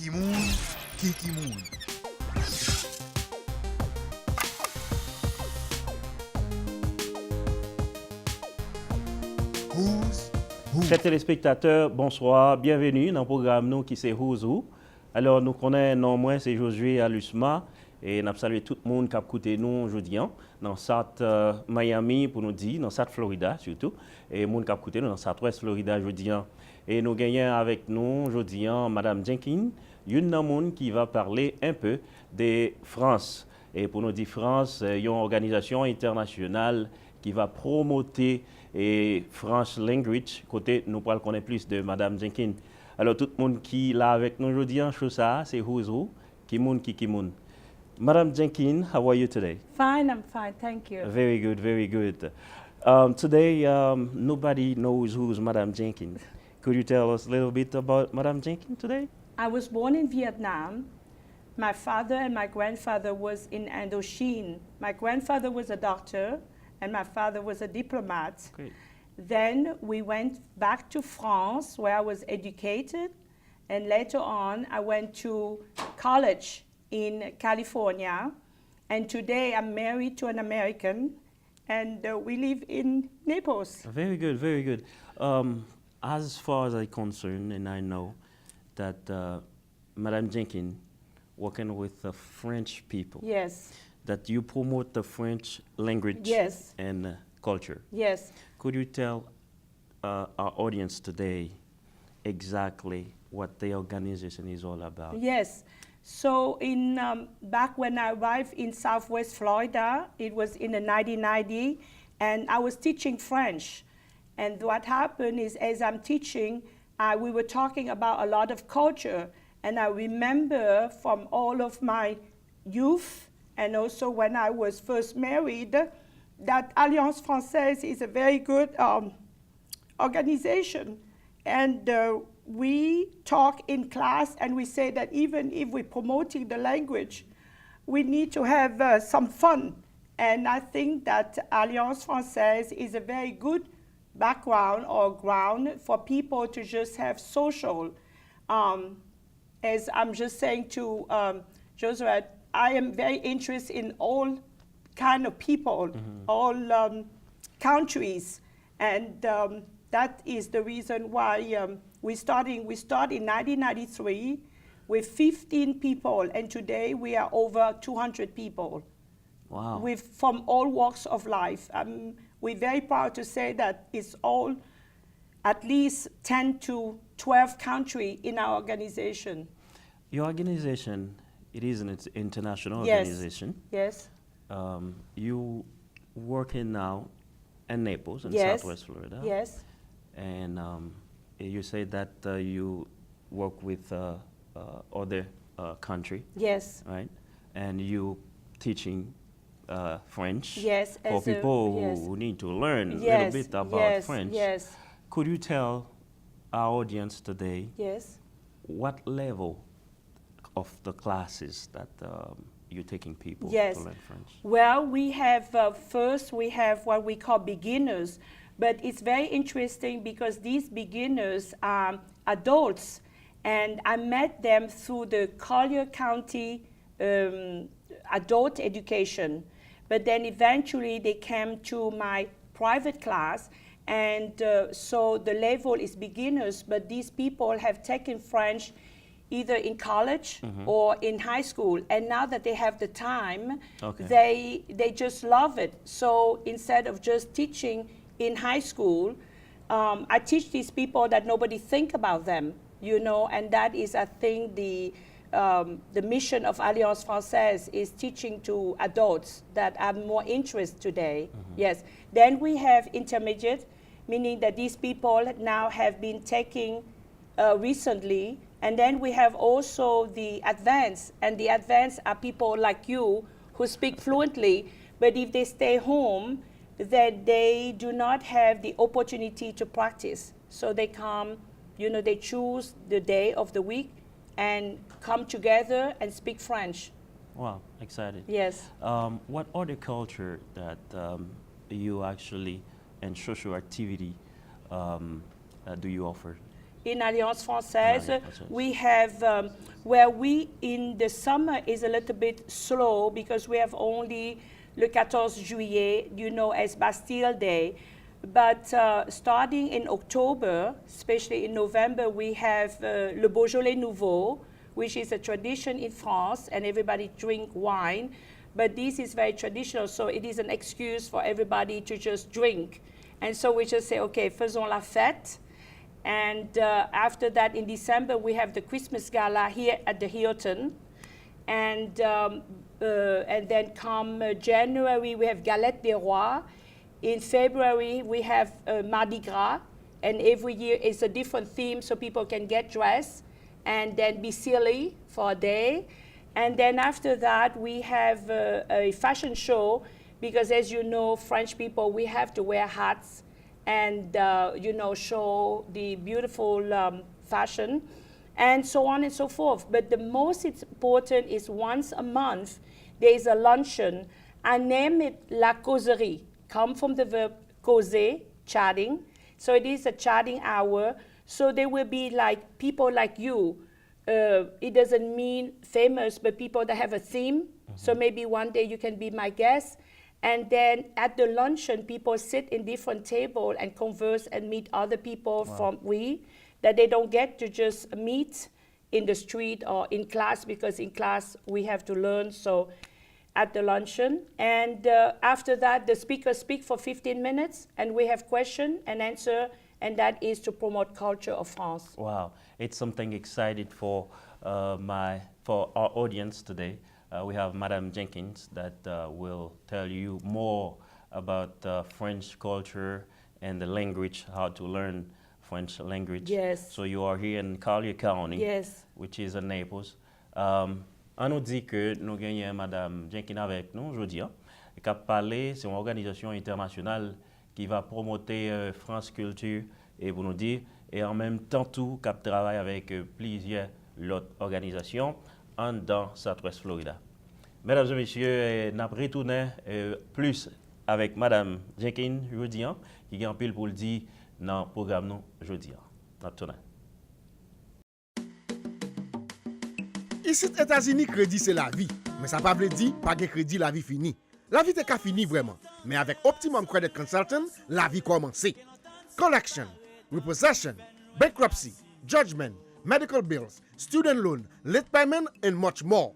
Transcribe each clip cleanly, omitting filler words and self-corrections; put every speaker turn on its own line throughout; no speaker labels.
Kikimoun, Kikimoun. Who's Who?
Chers téléspectateurs, bonsoir, bienvenue dans le programme nous qui c'est Who's Who. Alors nous connaissons non moins c'est Josué Alusma et nous saluons tout le monde qui a écouté nous aujourd'hui dans cette Miami pour nous dire dans cette Florida surtout et le monde qui a écouté nous dans cette Ouest Florida aujourd'hui. Et nous gagnons avec nous aujourd'hui Madame Jenkins, une monde qui va parler un peu de France. Et pour nous dire France, il y a une organisation internationale qui va promouvoir et French language. Côté, nous pourrons connaître plus de Madame Jenkins. Alors, tout le monde qui est là avec nous aujourd'hui, c'est Who's Who, Kimoun. Madame Jenkins, how are you today?
Fine, I'm fine, thank you.
Very good, very good. Today, nobody knows who's Madame Jenkins. Could you tell us a little bit about Madame Jenkins today?
I was born in Vietnam. My father and my grandfather was in Indochine. My grandfather was a doctor and my father was a diplomat.
Great.
Then we went back to France where I was educated, and later on I went to college in California, and today I'm married to an American, and we live in Naples.
Very good, very good. As far as I'm concerned, and I know that Madame Jenkins working with the French people,
Yes,
that you promote the French language
yes,
and culture.
yes.
Could you tell our audience today exactly what the organization is all about?
Yes. So in back when I arrived in Southwest Florida, it was in the 1990, and I was teaching French. And what happened is, as I'm teaching, we were talking about a lot of culture, and I remember from all of my youth, and also when I was first married, that Alliance Française is a very good organization. And we talk in class and we say that even if we're promoting the language, we need to have some fun. And I think that Alliance Française is a very good background or ground for people to just have social. As I'm just saying to Josué, I am very interested in all kind of people, all countries, and that is the reason why we start in 1993 with 15 people, and today we are over 200 people.
Wow.
From all walks of life. We're very proud to say that it's all at least 10 to 12 countries in our organization.
Your organization, it is an international
Yes.
organization.
Yes,
You working now in Naples in
Yes.
Southwest Florida.
yes,
And you say that you work with other country,
yes,
right? And you teaching French
yes.
for
as a-
people
yes.
who need to learn a little
Yes,
bit about
yes,
French.
Yes,
Could you tell our audience today
yes.
what level of the classes that you're taking people
Yes.
to learn French?
Well, we have first we have what we call beginners, but it's very interesting because these beginners are adults, and I met them through the Collier County adult education. But then eventually they came to my private class, and so the level is beginners, but these people have taken French either in college or in high school, and now that they have the time,
Okay.
they just love it. So instead of just teaching in high school, I teach these people that nobody think about them, you know, and that is, I think, the mission of Alliance Française is teaching to adults that are more interested today. Yes. Then we have intermediate, meaning that these people now have been taking recently. And then we have also the advanced, and the advanced are people like you who speak fluently, but if they stay home, then they do not have the opportunity to practice. So they come, you know, they choose the day of the week and come together and speak French.
Wow, excited.
Yes.
What other culture that you actually and social activity do you offer?
In Alliance Française,
Alliance Française.
we have where we in the summer is a little bit slow because we have only le 14 juillet, you know, as Bastille Day. But starting in October, especially in November, we have Le Beaujolais Nouveau, which is a tradition in France, and everybody drink wine. But this is very traditional, so it is an excuse for everybody to just drink. And so we just say, okay, faisons la fête. And after that, in December, we have the Christmas Gala here at the Hilton. And then come January, we have Galette des Rois. In February, we have Mardi Gras. And every year is a different theme so people can get dressed and then be silly for a day. And then after that, we have a fashion show because, as you know, French people, we have to wear hats and, you know, show the beautiful fashion and so on and so forth. But the most important is once a month, there is a luncheon. I name it La Causerie, come from the verb causer, chatting. So it is a chatting hour. So there will be like people like you. It doesn't mean famous, but people that have a theme. So maybe one day you can be my guest. And then at the luncheon, people sit in different tables and converse and meet other people from that they don't get to just meet in the street or in class, because in class we have to learn. So at the luncheon. And after that, the speakers speak for 15 minutes, and we have question and answer, and that is to promote culture of France.
Wow, it's something exciting for for our audience today. We have Madame Jenkins that will tell you more about French culture and the language, how to learn French language.
Yes.
So you are here in Collier County,
Yes.
which is in Naples. On nous dit que nous gagnons Madame Jenkins avec nous aujourd'hui. Et qu'a parlé, c'est une organisation internationale qui va promouvoir France Culture et pour nous dire, et en même temps tout, qui travaille avec plusieurs autres organisations dans Southwest Florida. Mesdames et messieurs, nous avons retourné plus avec Madame Jenkins aujourd'hui, qui a un pile pour le dire dans le programme aujourd'hui.
Ici, aux États-Unis, crédit c'est la vie. Mais ça ne veut pas dire pas de crédit, la vie finie. La vie n'est pas finie vraiment. Mais avec Optimum Credit Consultant, la vie commence. Collection, repossession, bankruptcy, judgment, medical bills, student loan, late payment, and much more.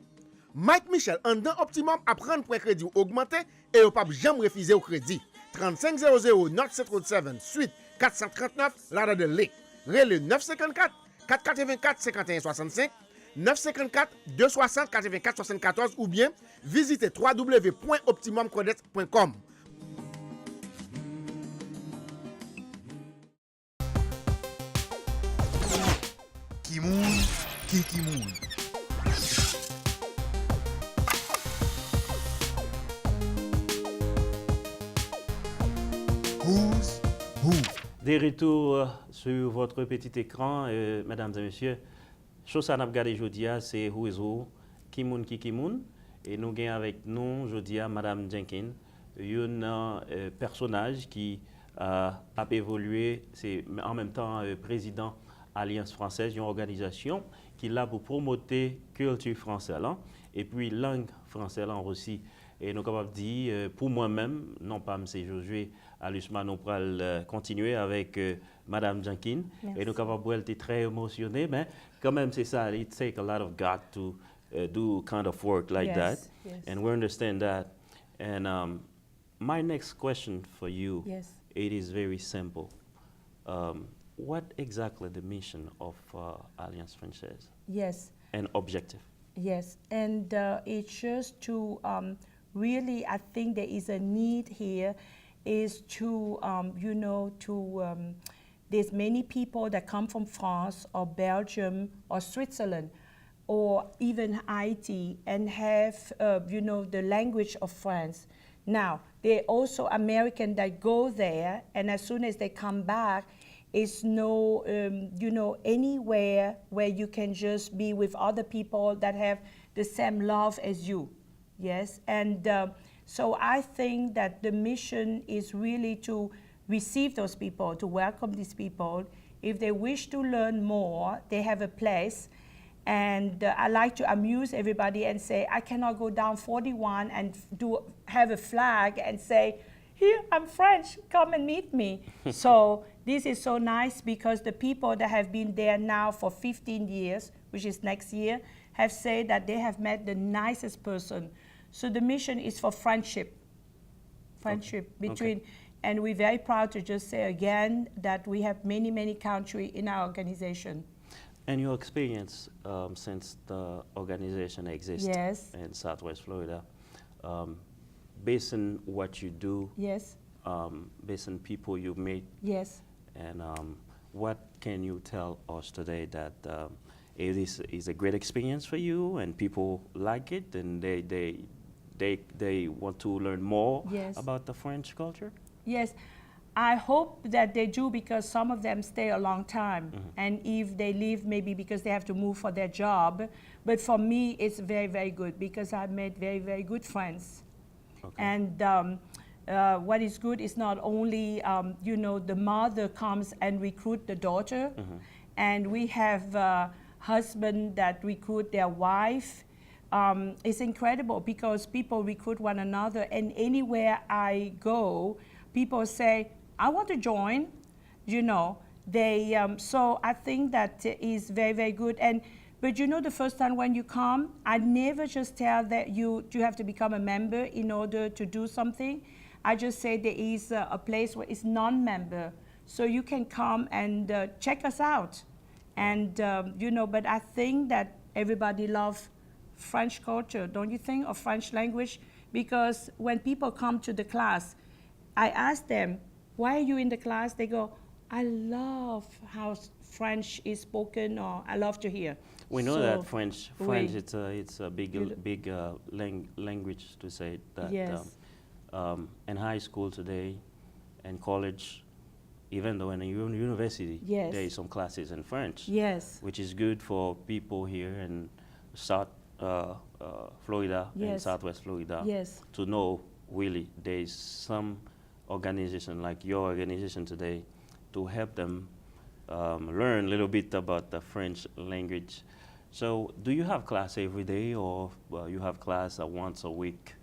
Mike Michel, en dans Optimum, apprend pour crédit augmenté et au pas jamais refuser au crédit. 3500 North Central 7, suite 439, Ladder de Lake. Relais 954 484 51 65. 954 260 84 74 ou bien visitez www.optimumcredit.com.
Kimoun, Kikimoun. Who's who?
Des retours sur votre petit écran, mesdames et messieurs. Chose à regardé aujourd'hui, c'est Who is Who, Kimoun Kikimoun. Et nous avons avec nous aujourd'hui Madame Jenkins, un personnage qui a évolué, c'est en même temps président Alliance française, une organisation qui est là pour promouvoir la culture française et puis langue française aussi. Et nous avons dit, pour moi-même, non pas M. Josué à l'USMA, nous allons continuer avec Madame Jenkins.
Merci.
Et nous avons été très émotionnés, mais quand même c'est ça, it takes a lot of God to do kind of work like that.
Yes.
And we understand that. And my next question for you,
Yes.
it is very simple. What exactly the mission of Alliance Française
Yes.
and objective?
Yes, and it's just to really, I think there is a need here, is to, you know, there's many people that come from France or Belgium or Switzerland or even Haiti and have, you know, the language of France. Now, there are also Americans that go there, and as soon as they come back, it's no, you know, anywhere where you can just be with other people that have the same love as you. Yes, and so I think that the mission is really to receive those people, to welcome these people. If they wish to learn more, they have a place. And I like to amuse everybody and say, I cannot go down 41 and have a flag and say, here, I'm French, come and meet me. So this is so nice because the people that have been there now for 15 years, which is next year, have said that they have met the nicest person. So the mission is for friendship between, and we're very proud to just say again that we have many, many countries in our organization.
And your experience since the organization exists
Yes.
in Southwest Florida, based on what you do,
Yes,
based on people you meet,
yes.
and what can you tell us today that it is a great experience for you and people like it and they want to learn more
Yes.
about the French culture?
Yes, I hope that they do because some of them stay a long time. And if they leave, maybe because they have to move for their job. But for me, it's very, very good because I made very, very good friends.
Okay.
And what is good is not only, the mother comes and recruit the daughter. And we have husband that recruit their wife. It's incredible because people recruit one another. And anywhere I go, people say, I want to join, so I think that is very, very good. But the first time when you come, I never just tell that you have to become a member in order to do something. I just say there is a place where it's non-member. So you can come and check us out. And, but I think that everybody loves French culture, don't you think, or French language? Because when people come to the class, I ask them, why are you in the class? They go, I love how French is spoken, or I love to hear.
We know
So,
that French
oui.
it's a big language to say that.
Yes.
In high school today, and college, even though in a university,
Yes.
there is some classes in French,
Yes,
which is good for people here in South Florida and
Yes.
Southwest Florida
yes,
to know really there is some organization like your organization today to help them learn a little bit about the French language. So do you have class every day or you have class once a week?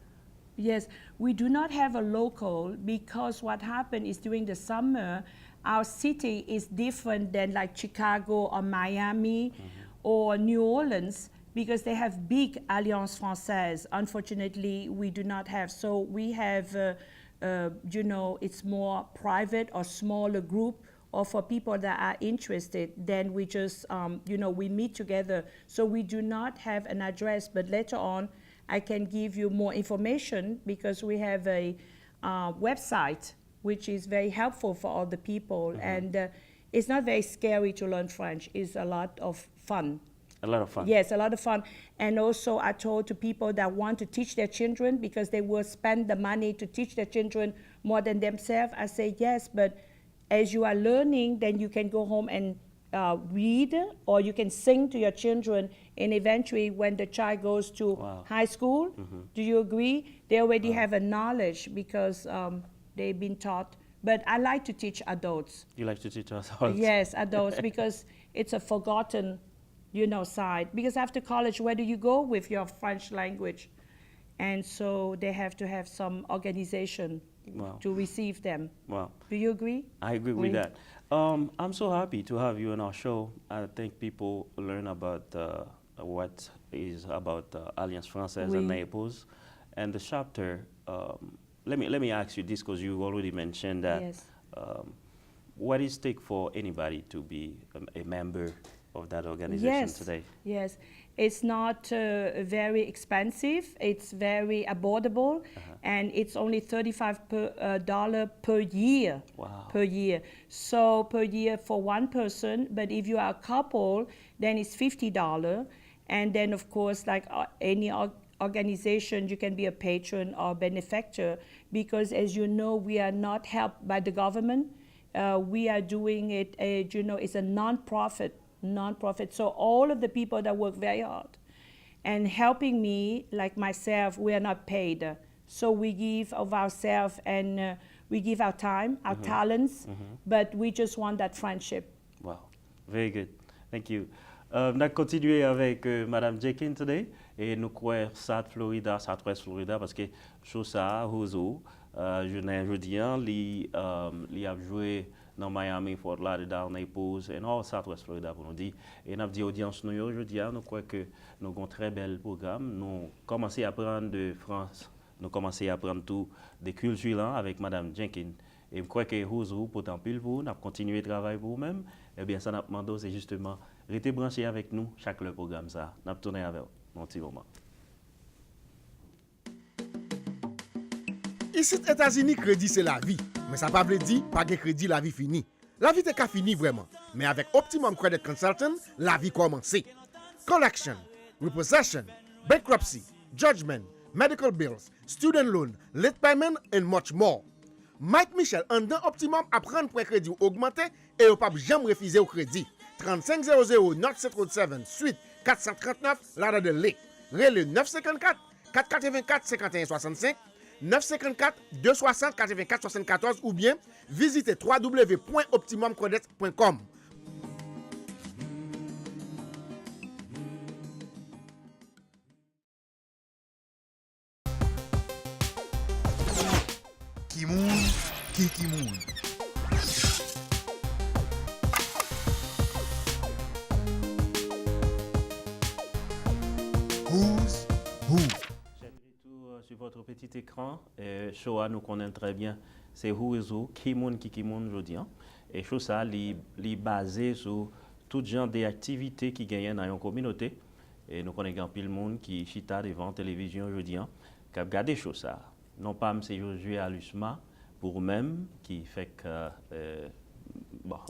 yes. We do not have a local because what happened is during the summer, our city is different than like Chicago or Miami or New Orleans because they have big Alliance Française. Unfortunately, we do not have. So we have, it's more private or smaller group or for people that are interested, then we just, we meet together. So we do not have an address, but later on, I can give you more information because we have a website which is very helpful for all the people. And it's not very scary to learn French. It's a lot of fun.
A lot of fun.
Yes, a lot of fun. And also I told to people that want to teach their children because they will spend the money to teach their children more than themselves. I say, yes, but as you are learning, then you can go home and read or you can sing to your children. And eventually when the child goes to
Wow.
high school, do you agree? They already have a knowledge because they've been taught. But I like to teach adults.
You like to teach us how to-
Yes, adults, because it's a forgotten, side. Because after college, where do you go with your French language? And so they have to have some organization
Wow.
to receive them.
Wow.
Do you agree?
I agree with
Oui.
that. I'm so happy to have you on our show. I think people learn about what is about Alliance Française
Oui.
in Naples and the chapter. Let me ask you this because you already mentioned that.
Yes.
What is stake for anybody to be a member of that organization
Yes.
today?
Yes, it's not very expensive. It's very affordable, and it's only $35 per year.
Wow.
Per year. So per year for one person. But if you are a couple, then it's $50. And then of course, like any organization, you can be a patron or benefactor because, as you know, we are not helped by the government. We are doing it. It's a non-profit. So all of the people that work very hard and helping me, like myself, we are not paid. So we give of ourselves and we give our time, our talents, but we just want that friendship.
Wow, very good. Thank you. On a continué avec Madame Jenkins today et nous croyons South Florida, Southwest Florida parce que chose ça, Hozo, je dis, il a joué dans Miami, Fort Lauderdale, Naples et all Southwest Florida pour nous dire. Et nous avons dit audience nous aujourd'hui, nous croyons que nous avons un très bel programme. Nous commençons à apprendre de France, nous commençons à apprendre tout des cultures là avec Madame Jenkins. Et je crois que vous, pour tant pile vous, nous avons continué de travailler pour vous-même. Eh bien, ça nous demande, c'est justement, restez branchés avec nous, chaque le programme ça. Nous avons tourné avec vous, un petit moment.
Ici, aux États-Unis, crédit c'est la vie. Mais ça ne veut pas dire pas que crédit la vie fini. La vie n'est pas finie vraiment. Mais avec Optimum Credit Consultant, la vie commence. Collection, repossession, bankruptcy, judgment, medical bills, student loan, late payment and much more. Mike Michel, en dans Optimum, apprend pour crédit augmenté et au pas jamais refuser au crédit. 3500 North Central 7, suite 439, Ladder de Lake. Relais 954 484 5165. 954 260 84 74 ou bien visitez www.optimumcredit.com.
Kimoun, Kikimoun. Who's who?
Sur votre petit écran, Shoah nous connaît très bien, c'est Who is Who, Kimoun aujourd'hui. Et ça, est basé sur tout genre d'activités qui gagnent dans une communauté. Et nous connaissons plus le monde qui chita devant la télévision aujourd'hui, qui a regardé ça. Non pas c'est aujourd'hui à l'USMA, pour même qui fait que,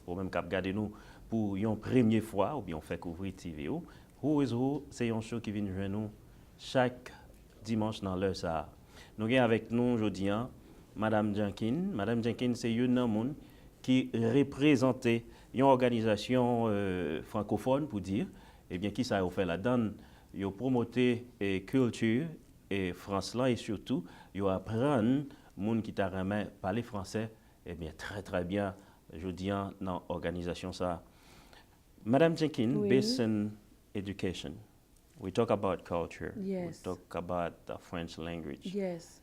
pour même qui a regardé nous pour une première fois, ou bien on fait couvrir TV. Who is Who, c'est un show qui vient jouer nous chaque dimanche dans l'heure ça. Nous avons avec nous aujourd'hui Madame Jenkins. Madame Jenkins, c'est une homme qui représente une organisation francophone pour dire, eh bien, qui ça a fait la donne, il a promoté la culture et France là et surtout, il apprend les gens qui t'a remis parler français, eh bien, très très bien, je dis dans l'organisation ça. Madame Jenkins,
Oui.
based on education. We talk about culture.
Yes.
We talk about the French language.
Yes.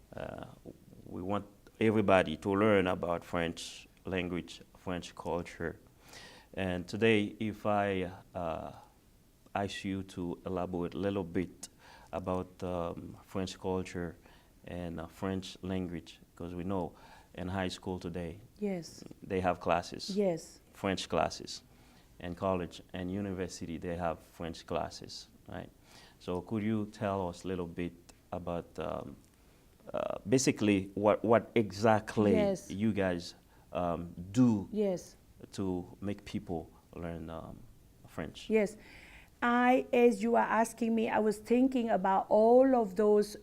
We want everybody to learn about French language, French culture. And today, if I ask you to elaborate a little bit about French culture and French language, because we know in high school today,
Yes.
they have classes,
Yes.
French classes. In college and university, they have French classes, right? So could you tell us a little bit about basically what exactly
Yes.
you guys do
Yes.
to make people learn French?
Yes. As you are asking me, I was thinking about all of those,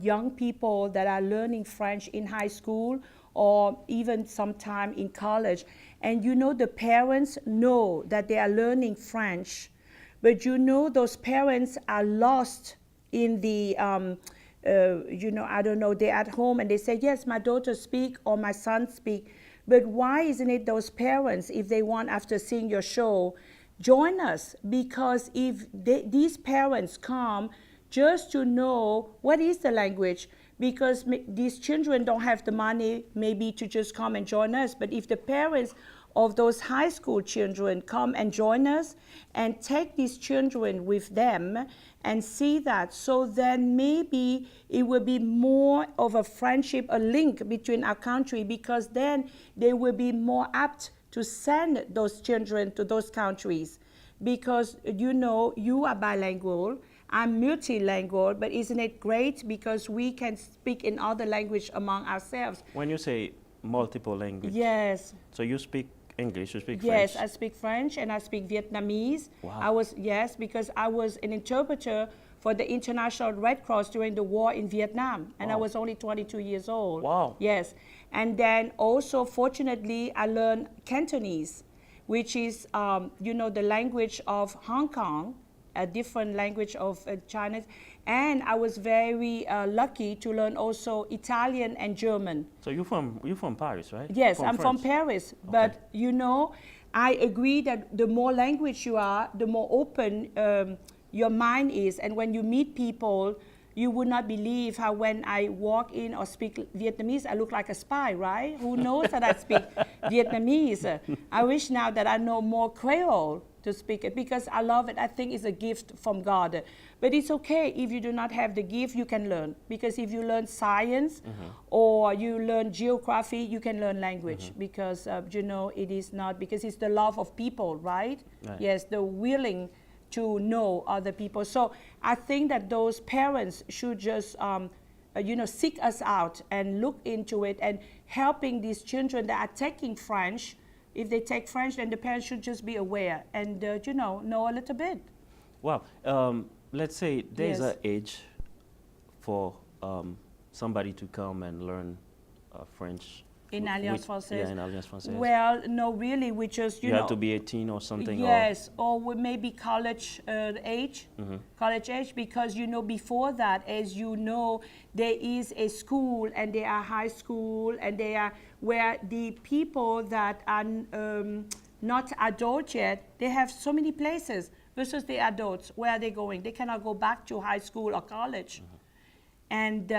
young people that are learning French in high school or even sometime in college. And the parents know that they are learning French, but those parents are lost in the, I don't know, they're at home and they say, yes, my daughter speak or my son speak. But why isn't it those parents, if they want after seeing your show, join us? Because if these parents come just to know what is the language, because these children don't have the money maybe to just come and join us, but if the parents of those high school children come and join us and take these children with them and see that, so then maybe it will be more of a friendship, a link between our country, because then they will be more apt to send those children to those countries. Because you are bilingual, I'm multilingual, but isn't it great because we can speak in other language among ourselves?
When you say multiple language,
Yes.
so you speak English, you speak
Yes,
French?
I speak French and I speak Vietnamese.
Wow.
Because I was an interpreter for the International Red Cross during the war in Vietnam, and I
Wow.
was only 22 years old.
Wow.
Yes, and then also, fortunately, I learned Cantonese, which is, the language of Hong Kong, a different language of China. And I was very lucky to learn also Italian and German.
So you're from Paris, right?
Yes, I'm from
France.
Paris, but I agree that the more language you are, the more open your mind is. And when you meet people, you would not believe how when I walk in or speak Vietnamese, I look like a spy, right? Who knows that I speak Vietnamese? I wish now that I know more Creole to speak it because I love it. I think it's a gift from God. But it's okay if you do not have the gift, you can learn. Because if you learn science or you learn geography, you can learn language. Because, you know, it is not, because it's the love of people, right? Yes, the willing to know other people. So I think that those parents should just, you know, seek us out and look into it and helping these children that are taking French. If they take French, then the parents should just be aware and, you know a little bit.
Wow. Let's say there's
Yes.
an age for somebody to come and learn French.
In Alliance Française?
Yeah, in Alliance Française.
Well, no, really, we just,
you
you know.
have to be 18 or something?
Yes, or maybe college age, college age, because you know before that, as you know, there is a school and there are high school and they are where the people that are not adults yet, they have so many places versus the adults. Where are they going? They cannot go back to high school or college. And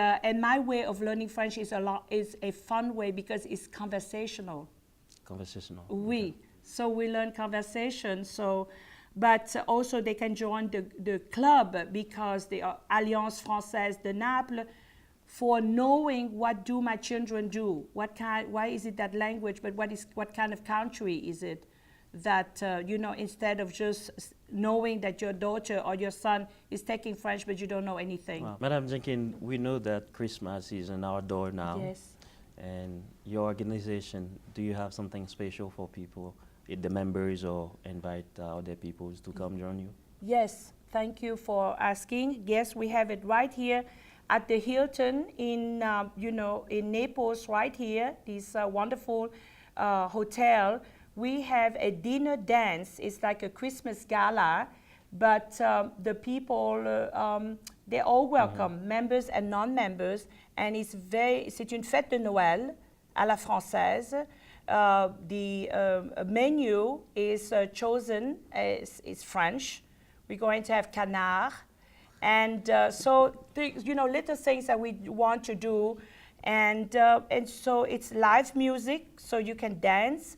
my way of learning French is a fun way because it's conversational.
Conversational.
Oui. So we learn conversation. So, but also they can join the club because the Alliance Française de Naples for knowing what do my children do, why is it that language, but what kind of country is it? That, you know, instead of just knowing that your daughter or your son is taking French, but you don't know anything.
Wow. Madame Jenkins, we know that Christmas is on our door now.
Yes.
And your organization, do you have something special for people, the members, or invite other people to come join you?
Yes, thank you for asking. Yes, we have it right here at the Hilton in, you know, in Naples, right here, this wonderful hotel. We have a dinner dance. It's like a Christmas gala, but the people, they're all welcome, members and non-members, and c'est une fête de Noël à la française. The menu is chosen, is French. We're going to have canard, and so you know, little things that we want to do, and so it's live music, so you can dance.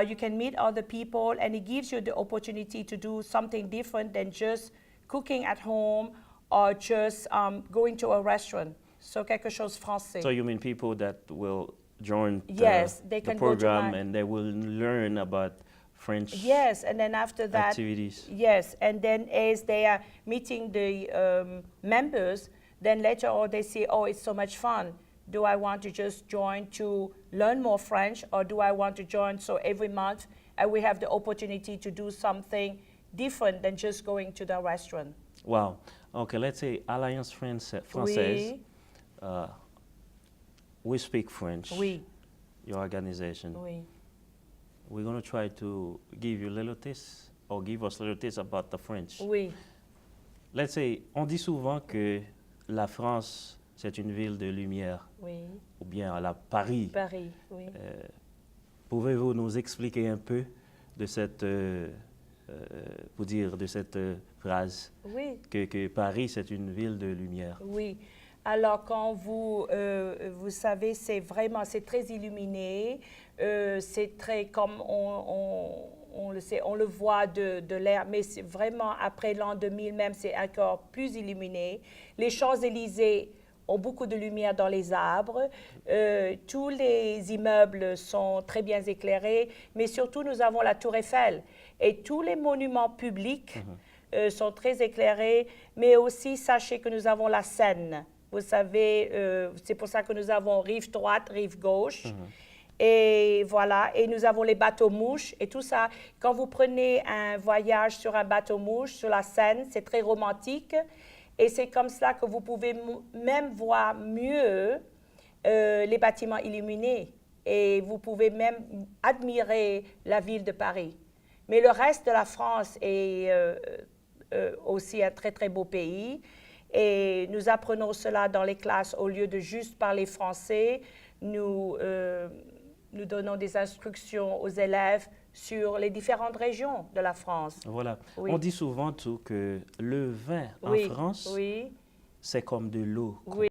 You can meet other people, and it gives you the opportunity to do something different than just cooking at home or just going to a restaurant. So quelque chose français.
So you mean people that will join
Yes, they
the
can go to
program
my-
and they will learn about French
Yes, and then after that,
activities?
yes, and then as they are meeting the members, then later on they say, oh, it's so much fun. Do I want to just join to learn more French, or do I want to join so every month we have the opportunity to do something different than just going to the restaurant?
Wow. Okay, let's say Alliance Française.
Oui,
We speak French.
oui,
Your organization.
oui.
We're going to try to give you a little taste, or give us a little taste about the French.
Oui,
Let's say, on dit souvent que la France, c'est une ville de lumière,
oui.
ou bien Paris.
Paris, oui.
Pouvez-vous nous expliquer un peu de cette, pour dire de cette phrase,
Oui.
que Paris, c'est une ville de lumière?
Oui. Alors, quand vous savez, c'est très illuminé. C'est très, comme on le sait, on le voit de l'air, mais c'est vraiment, après l'an 2000 même, c'est encore plus illuminé. Les Champs-Élysées ont beaucoup de lumière dans les arbres. Tous les immeubles sont très bien éclairés, mais surtout, nous avons la Tour Eiffel. Et tous les monuments publics sont très éclairés, mais aussi, sachez que nous avons la Seine. Vous savez, c'est pour ça que nous avons rive droite, rive gauche. Et voilà, et nous avons les bateaux-mouches et tout ça. Quand vous prenez un voyage sur un bateau-mouche, sur la Seine, c'est très romantique. Et c'est comme ça que vous pouvez même voir mieux les bâtiments illuminés. Et vous pouvez même admirer la ville de Paris. Mais le reste de la France est aussi un très, très beau pays. Et nous apprenons cela dans les classes au lieu de juste parler français. Nous nous donnons des instructions aux élèves sur les différentes régions de la France.
Voilà.
Oui.
On dit souvent tout que le vin en
Oui,
France,
oui,
c'est comme de l'eau.
oui.